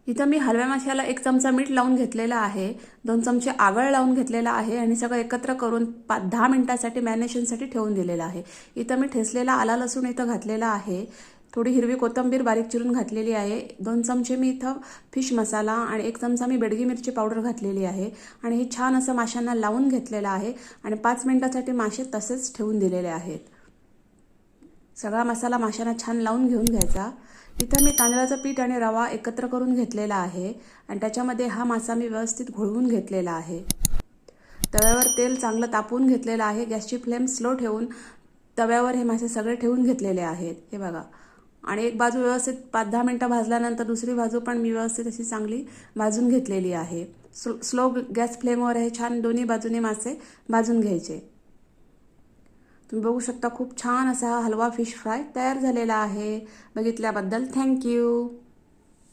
इथं मी हलव्या माशाला 1 चमचा मीठ लावून घेतलेला आहे, 2 चमचे आगळ लावून घेतलेला आहे आणि सगळं एकत्र करून 10 मिनिटांसाठी मॅरिनेशनसाठी ठेवून दिलेलं आहे। इथं मी ठेचलेला आला लसूण इथं घातलेला आहे, थोडी हिरवी कोथिंबीर बारीक चिरून घातलेली आहे, 2 चमचे मी इथं फिश मसाला आणि 1 चमचा मी बेडगी मिरची पावडर घातलेली आहे आणि हे छान असं माशांना लावून घेतलेलं आहे आणि 5 मिनिटांसाठी मासे तसेच ठेवून दिलेले आहेत। सगळा मसाला माशांना छान लावून घेऊन घ्यायचा। इथं मी तांदळाचं पीठ आणि रवा एकत्र करून घेतलेला आहे आणि त्याच्यामध्ये हा मासा मी व्यवस्थित घोळवून घेतलेला आहे। तव्यावर तेल चांगलं तापवून घेतलेलं आहे, गॅसची फ्लेम स्लो ठेवून तव्यावर हे मासे सगळे ठेवून घेतलेले आहेत, हे बघा। आणि एक बाजू व्यवस्थित 5-10 मिनिटं भाजल्यानंतर दुसरी बाजू पण मी व्यवस्थित अशी चांगली भाजून घेतलेली आहे। स्लो गॅस फ्लेमवर हे छान दोन्ही बाजूने मासे भाजून घ्यायचे। तुम्ही बघू शकता खूप छान असा हा हलवा फिश फ्राय तयार झालेला आहे। बघितल्याबद्दल थँक यू।